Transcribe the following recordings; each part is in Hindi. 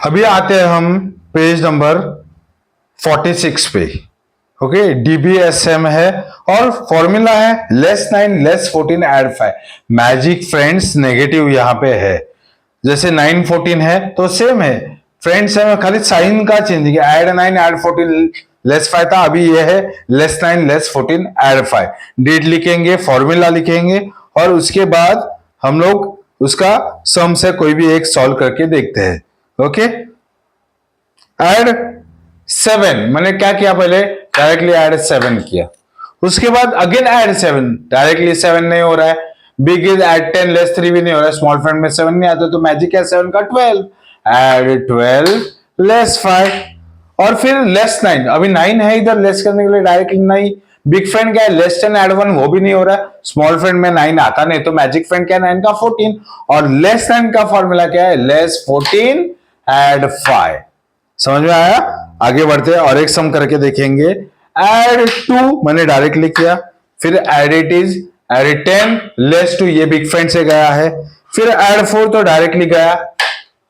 अभी आते हैं हम पेज नंबर 46 पे। ओके, डीबीएसएम है और फॉर्मूला है less 9 less 14 add 5। Magic friends negative यहां पे है, जैसे 9 14 है तो सेम है, फ्रेंड्स है, खाली साइन का चेंज किया, एड 9 एड 14 लेस 5 था, अभी ये है लेस 9 लेस 14 एड 5। डेट लिखेंगे, फॉर्मूला लिखेंगे और उसके बाद हम लोग उसका सम से कोई भी एक सॉल्व करके देखते हैं। ओके, एड 7 मैंने क्या किया, पहले डायरेक्टली एड 7 किया, उसके बाद अगेन एड 7, डायरेक्टली 7 नहीं हो रहा है, बिग इज एड 10 लेस 3 भी नहीं हो रहा है, स्मॉल फ्रेंड में 7 नहीं आता, तो मैजिक है 7 का 12, एड 12 लेस 5 और फिर लेस 9, अभी 9 है इधर लेस करने के लिए डायरेक्टली नहीं, बिग फ्रेंड क्या है लेस 10 एड 1, वो भी नहीं हो रहा है, स्मॉल फ्रेंड में 9 आता नहीं, तो मैजिक फ्रेंड क्या है 9 का 14 और लेस 9 का फॉर्मूला क्या है लेस 14 एड 5। समझ में आया? आगे बढ़ते हैं और एक सम करके देखेंगे। एड 2 मैंने डायरेक्टली किया, फिर add it is add 10 less 2, ये बिग फ्रेंड से गया है, फिर एड 4 तो डायरेक्टली गया।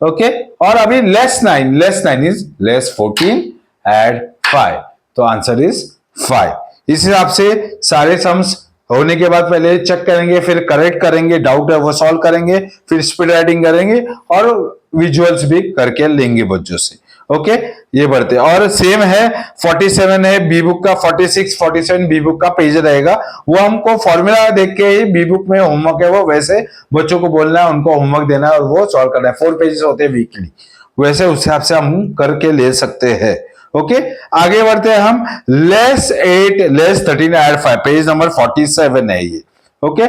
ओके, और अभी लेस 9 इज लेस 14 एड 5, तो आंसर इज 5। इस हिसाब से सारे सम्स होने के बाद पहले चेक करेंगे, फिर करेक्ट करेंगे, डाउट है वो सॉल्व करेंगे, फिर स्पीड राइटिंग करेंगे और विजुअल्स भी करके लेंगे बच्चों से। ओके, ये बढ़ते और सेम है 47 है बी बुक का, 46 47 बी बुक का पेज रहेगा, वो हमको फॉर्मूला देख के ही बी बुक में होमवर्क है वो वैसे बच्चों को बोलना है, उनको होमवर्क देना है और वो सॉल्व करना है, 4 पेजेस होते हैं वीकली, वैसे उस हिसाब से हम करके ले सकते हैं। ओके, आगे बढ़ते हैं हम, less 8 less 13 add 5, page number 47 है ये। ओके,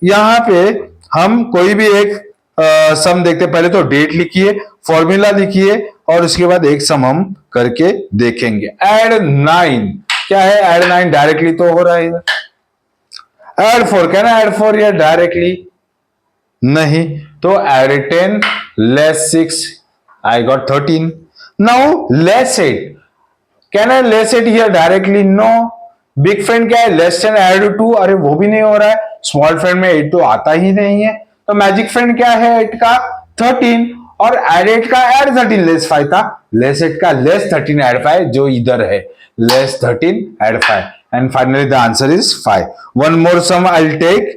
यहां पे हम कोई भी एक सम देखते, पहले तो डेट लिखिए, फॉर्मूला लिखिए और उसके बाद एक सम हम करके देखेंगे। एड 9 क्या है, एड 9 डायरेक्टली तो हो रहा है इधर, एड 4 क्या ना, एड 4 ये डायरेक्टली नहीं, तो add 10 less 6 I got 13। Now less 8 can I less it here directly, no, big friend क्या है लेस 10 एड 2, अरे वो भी नहीं हो रहा है, स्मॉल फ्रेंड में 8 तो आता ही नहीं है, तो मैजिक फ्रेंड क्या है 8 का 13 और एड 8 का एड 13 लेस 5 था, लेस 8 का लेस 13 एड 5 जो इधर है less 13 add 5 and finally the answer is 5। One more sum I will take,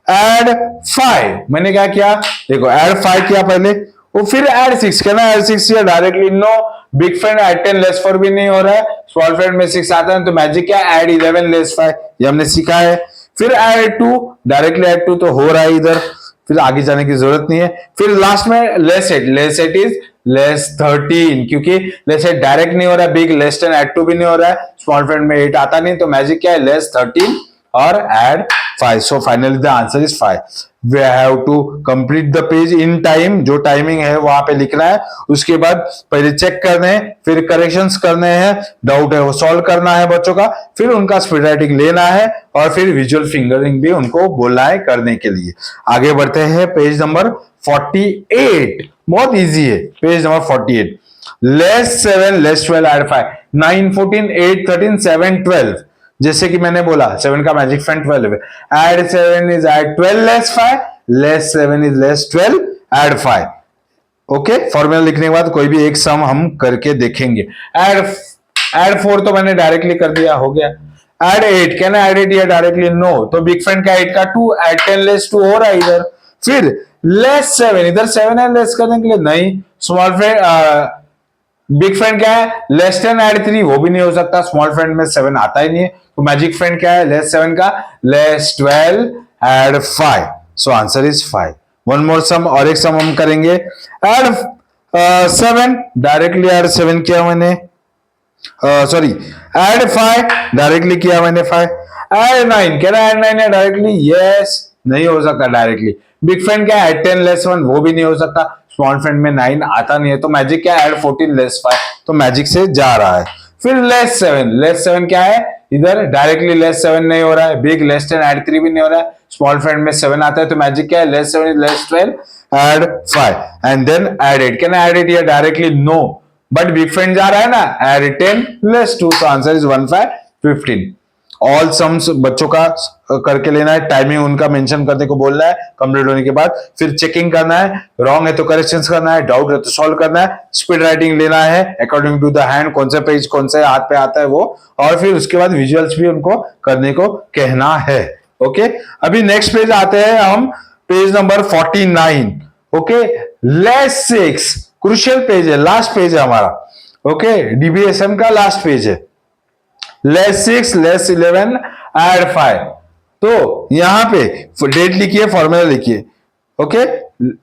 add 5 मैंने क्या किया, देखो एड 5 किया पहले, वो फिर एड 6 क्या ना, एड 6 या directly no, big friend add 10 less 4 भी नहीं हो रहा है, स्मॉल फ्रेंड में 6 आता है, तो मैजिक क्या एड 11 लेस 5, ये हमने सीखा है। फिर एड 2 डायरेक्टली एड 2 तो हो रहा है इधर, फिर आगे जाने की जरूरत नहीं है। फिर लास्ट में लेस 8 इज लेस 13, क्योंकि लेस 8 डायरेक्ट नहीं हो रहा है, बिग लेस 10 एड 2 भी नहीं हो रहा है, स्मॉल फ्रेंड में 8 आता नहीं, तो मैजिक क्या है लेस 13 और add 5, so finally the answer is 5। we have to complete the page in time, जो टाइमिंग है वहां पे लिखना है, उसके बाद पहले चेक करने हैं, फिर करेक्शंस करने हैं, डाउट है वो सॉल्व करना है बच्चों का, फिर उनका स्पीड राइटिंग लेना है और फिर विजुअल फिंगरिंग भी उनको बोलना है करने के लिए। आगे बढ़ते हैं पेज नंबर 48, बहुत इजी है page number 48, less 7 less 12 add 5, 9 14 8 13 7 12, जैसे कि मैंने बोला 7 का मैजिक फ्रेंड 12 है, add 7 is add 12 less 5, less 7 is less 12 add 5। Okay, formula लिखने के बाद कोई भी एक सम हम करके देखेंगे। एड 4 तो मैंने डायरेक्टली कर दिया, हो गया। एड 8 कैन एड इट या डायरेक्टली नो, तो बिग फ्रेंड का 8 का 2 एड 10 लेस 2 हो रहा है इधर। फिर लेस 7, इधर 7 है लेस करने के लिए नहीं, स्मॉल फ्रेंड बिग फ्रेंड क्या है लेस 10 एड 3, वो भी नहीं हो सकता, स्मॉल फ्रेंड में 7 आता ही नहीं है, तो मैजिक फ्रेंड क्या है लेस 7 का less 12 add 5, so answer is 5। One more sum, और एक सम हम करेंगे। एड 7 डायरेक्टली एड 7 किया मैंने, सॉरी एड 5 डायरेक्टली किया मैंने 5, एड 9 क्या एड 9 है डायरेक्टली, यस नहीं हो सकता डायरेक्टली, बिग फ्रेंड क्या है 10 लेस 1, वो भी नहीं हो सकता, स्मॉल फ्रेंड में 9 आता नहीं है, तो मैजिक क्या है एड 14 लेस 5, तो मैजिक से जा रहा है। फिर लेस 7 क्या है इधर डायरेक्टली लेस 7 नहीं हो रहा है, बिग लेस 10 एड 3 भी नहीं हो रहा है, स्मॉल फ्रेंड में 7 आता है, तो मैजिक क्या है less 7 is less 12 add 5 and then add 8 can add it या directly no, but big friend जा रहा है ना, एड 10 लेस 2, तो आंसर इज 1 5 15। ऑल सम्स बच्चों का करके लेना है, टाइमिंग उनका मेंशन करने को बोलना है कंप्लीट होने के बाद, फिर चेकिंग करना है, रॉन्ग है तो करेक्शंस करना है, डाउट है तो सॉल्व करना है, स्पीड राइटिंग लेना है अकॉर्डिंग टू द हैंड, कौन सा पेज कौन से हाथ पे आता है वो, और फिर उसके बाद विजुअल्स भी उनको करने को कहना है। ओके, अभी नेक्स्ट पेज आते हैं हम, page number 49। Okay, less 6 crucial page है, लास्ट पेज है हमारा। ओके, डीबीएसएम का लास्ट पेज है। लेस 6 लेस 11 एड 5, तो यहां पे डेट लिखिए, फॉर्मूला लिखिए। ओके,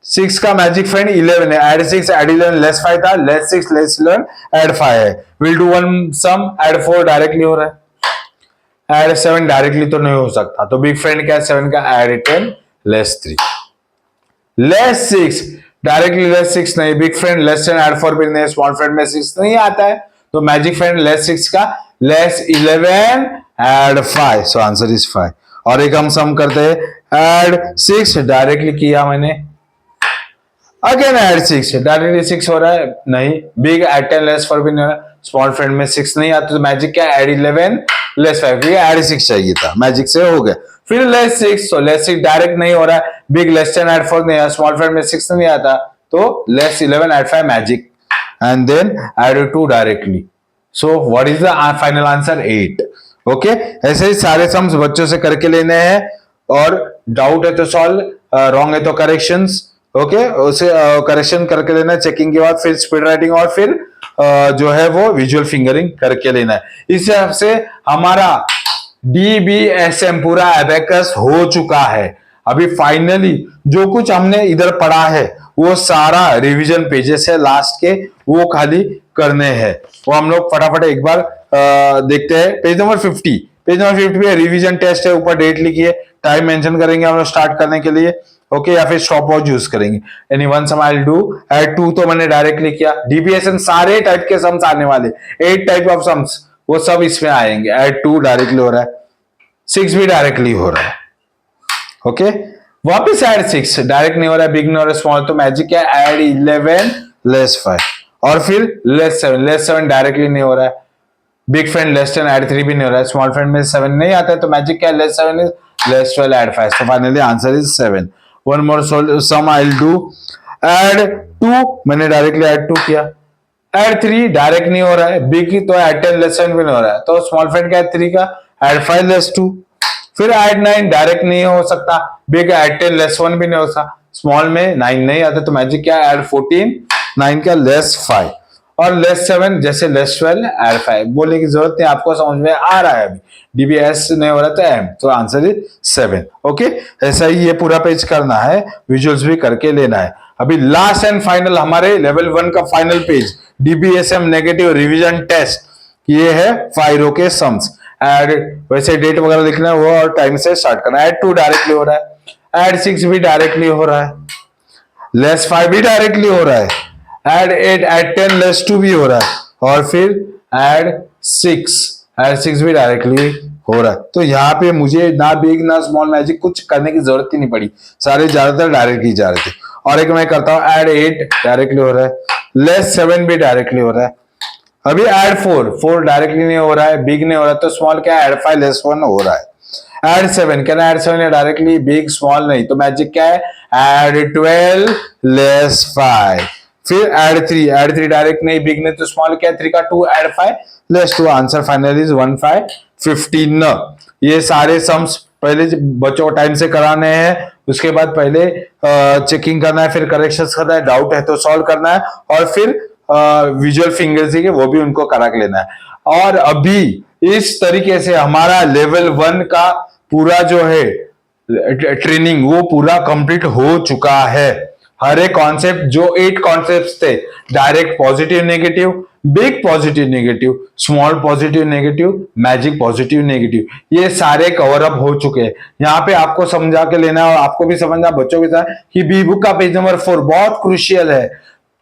6 का मैजिक फ्रेंड 11 है, एड 6 एड 11 लेस 5 था, लेस 6 लेस 11 एड 5 है। Will do one sum, add 4 directly हो रहा है, एड 7 डायरेक्टली तो नहीं हो सकता, तो बिग फ्रेंड क्या है 7 का, add 10 less 3, less 6 directly less 6 नहीं, बिग फ्रेंड लेस 10 एड 4 भी नहीं, स्मॉल फ्रेंड में 6 नहीं आता है, तो मैजिक फ्रेंड लेस 6 का less 11 add 5, so answer is 5। और एक हम सम करते हैं, एड 6 डायरेक्टली किया मैंने, अगेन एड 6 डायरेक्टली 6 हो रहा है नहीं, बिग एड 10 लेस 4 भी नहीं हो रहा, स्मॉल फ्रेंड में 6 नहीं आता, तो मैजिक क्या, एड 11 लेस 5, एड 6 चाहिए था, मैजिक से हो गया। फिर लेस 6, तो लेस 6 डायरेक्ट नहीं हो रहा है, बिग लेस 10 एड 4 नहीं है, स्मॉल फ्रेंड में 6 नहीं आता, तो less 11 add 5 magic, and then add 2 directly, so what is the final answer 8। Okay, ऐसे ही सारे सम्स बच्चों से करके लेने हैं, और डाउट है तो सॉल्व, रॉन्ग है तो करेक्शंस। ओके, उसे करेक्शन करके लेना है चेकिंग के बाद, फिर स्पीड राइटिंग, और फिर जो है वो विजुअल फिंगरिंग करके लेना है। इस हिसाब से हमारा डीबीएसएम पूरा एबेकस हो चुका है। अभी फाइनली जो कुछ हमने इधर पढ़ा है वो सारा रिवीजन पेजेस है लास्ट के, वो खाली करने हैं, वो हम लोग फटाफट एक बार देखते हैं। पेज नंबर 50, पेज नंबर 50 पे रिवीजन टेस्ट है, ऊपर डेट लिखिए, टाइम मेंशन करेंगे हम लोग स्टार्ट करने के लिए। ओके, या फिर स्टॉप वॉच यूज करेंगे, any one sum I will do, add 2 तो मैंने डायरेक्टली किया, डीबीएसएम सारे टाइप के सम्स आने वाले, 8 टाइप ऑफ सम्स वो सब इसमें आएंगे, एड 2 डायरेक्टली हो रहा है, 6 भी डायरेक्टली हो रहा है। ओके, वापस एड 6 डायरेक्ट नहीं हो रहा है, बिग नहीं हो रहा है, स्मॉल, तो मैजिक क्या, एड 11 लेस 5, और फिर लेस 7 डायरेक्टली नहीं हो रहा है, बिग फ्रेंड लेस 10 एड 3 भी नहीं हो रहा है, स्मॉल फ्रेंड में 7 नहीं आता है, तो मैजिक क्या, less 7 is less 12 add 5, so finally answer is 7। One more sum I will do, add 2 मैंने डायरेक्टली एड 2 किया, एड 3 डायरेक्ट नहीं हो रहा है, बिग की तो एड 10 लेस 7 भी नहीं हो रहा है, तो स्मॉल फ्रेंड क्या है 3 का, एड 5 लेस 2, फिर एड 9 डायरेक्ट नहीं हो सकता, बिग एड 10 लेस 1 भी नहीं हो सकता, स्मॉल में 9 नहीं आता, तो मैजिक क्या, एड 14 9 का लेस 5, और लेस 7 जैसे लेस 12 एड 5, बोलने की जरूरत नहीं, आपको समझ में आ रहा है। अभी डीबीएस नहीं हो रहा तो एम, तो आंसर इज 7। ओके, ऐसा ही ये पूरा पेज करना है, विजुअल्स भी करके लेना है। अभी लास्ट एंड फाइनल हमारे लेवल 1 का final page, DBSM negative revision test, ये है 5 रो के सम्स, एड वैसे डेट वगैरह लिखना है वो, और टाइम से स्टार्ट करना है, एड 2 डायरेक्टली हो रहा है, एड 6 भी डायरेक्टली हो रहा है, लेस 5 भी डायरेक्टली हो रहा है, एड 8 एड 10 लेस 2 भी हो रहा है, और फिर एड 6 भी डायरेक्टली हो रहा है। तो यहाँ पे मुझे ना बिग ना स्मॉल मैजिक कुछ करने की जरूरत ही नहीं पड़ी, सारे ज्यादातर डायरेक्ट ही जा रहे थे। और एक मैं करता हूँ, एड 8 डायरेक्टली हो रहा है, लेस 7 भी डायरेक्टली हो रहा है, अभी एड 4 डायरेक्टली नहीं हो रहा है, बिग नहीं हो रहा है, तो स्मॉल क्या, एड 5 लेस 1 हो रहा है, एड 7 क्या ना, एड 7 है डायरेक्टली, बिग स्मॉल नहीं, तो मैजिक क्या है, एड 12 लेस 5, फिर एड 3 डायरेक्ट नहीं, बिग नहीं, तो स्मॉल क्या, 3 का 2 add 5 less 2, answer final is 1 5 15। ये सारे सम्स पहले बच्चों को टाइम से कराने हैं, उसके बाद पहले चेकिंग करना है, फिर करेक्शंस करना है, डाउट है तो सॉल्व करना है, और फिर विजुअल फिंगर्स के वो भी उनको करा के लेना है। और अभी इस तरीके से हमारा लेवल 1 का पूरा जो है ट्रेनिंग वो पूरा कंप्लीट हो चुका है। हर एक कॉन्सेप्ट जो 8 कॉन्सेप्ट्स थे, direct positive negative, big positive negative, small positive negative, magic positive negative, ये सारे कवर अप हो चुके हैं। यहाँ पे आपको समझा के लेना है, और आपको भी समझना बच्चों के साथ कि बी बुक का पेज नंबर 4 बहुत क्रुशियल है।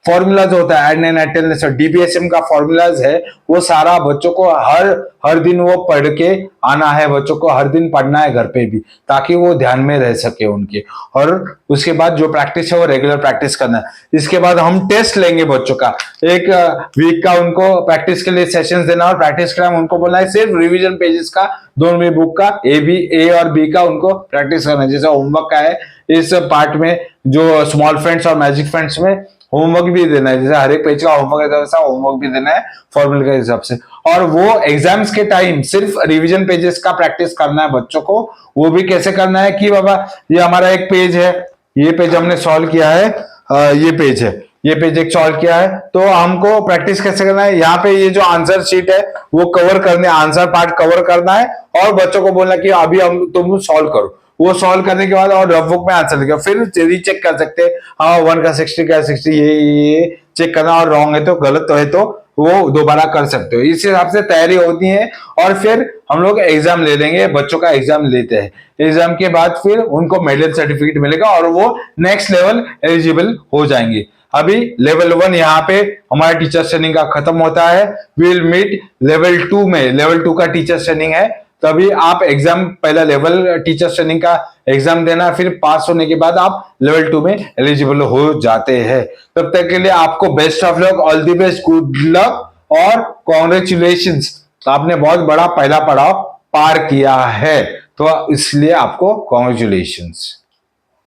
फॉर्मूला जो होता है एड 9 एड 10 डीबीएसएम का फॉर्मूलाज है, वो सारा बच्चों को हर हर दिन वो पढ़ के आना है, बच्चों को हर दिन पढ़ना है घर पे भी, ताकि वो ध्यान में रह सके उनके। और उसके बाद जो प्रैक्टिस है वो रेगुलर प्रैक्टिस करना है। इसके बाद हम टेस्ट लेंगे बच्चों का, एक वीक का उनको प्रैक्टिस के लिए सेशंस देना, और प्रैक्टिस के टाइम उनको बोलना है सिर्फ रिवीजन पेजेस का, दोनों में बुक का ए और बी का उनको प्रैक्टिस करना है। जैसे होमवर्क का है इस पार्ट में, जो स्मॉल फ्रेंड्स और मैजिक फ्रेंड्स में होमवर्क भी देना है, जैसे हर एक पेज का होमवर्क है वैसा होमवर्क भी देना है फॉर्मूले के हिसाब से। और वो एग्जाम्स के टाइम सिर्फ रिवीजन पेजेस का प्रैक्टिस करना है बच्चों को। वो भी कैसे करना है कि बाबा ये हमारा एक पेज है, ये पेज हमने सॉल्व किया है, ये पेज है, ये पेज एक सॉल्व किया है, तो हमको प्रैक्टिस कैसे करना है, यहाँ पे ये जो आंसर शीट है वो कवर करने, आंसर पार्ट कवर करना है, और बच्चों को बोलना कि अभी हम तुम सॉल्व करो। वो सॉल्व करने के बाद और रफ बुक में आंसर लिखा, फिर रीचेक कर सकते हैं, हाँ 1 का 60 का 60, ये चेक करना, और रॉन्ग है तो गलत है तो वो दोबारा कर सकते हो। इस हिसाब से तैयारी होती है, और फिर हम लोग एग्जाम ले लेंगे, बच्चों का एग्जाम लेते हैं। एग्जाम के बाद फिर उनको मेडल सर्टिफिकेट मिलेगा और वो नेक्स्ट लेवल एलिजिबल हो जाएंगे। अभी लेवल 1 यहाँ पे हमारा टीचर ट्रेनिंग का खत्म होता है, विल मीट लेवल 2 में, लेवल 2 का टीचर ट्रेनिंग है, तभी आप एग्जाम, पहला लेवल टीचर ट्रेनिंग का एग्जाम देना, फिर पास होने के बाद आप लेवल 2 में एलिजिबल हो जाते हैं। तब तक के लिए आपको best of luck, all the best, good luck और कॉन्ग्रेचुलेशंस। आपने बहुत बड़ा पहला पड़ाव पार किया है, तो इसलिए आपको कॉन्ग्रेचुलेशंस।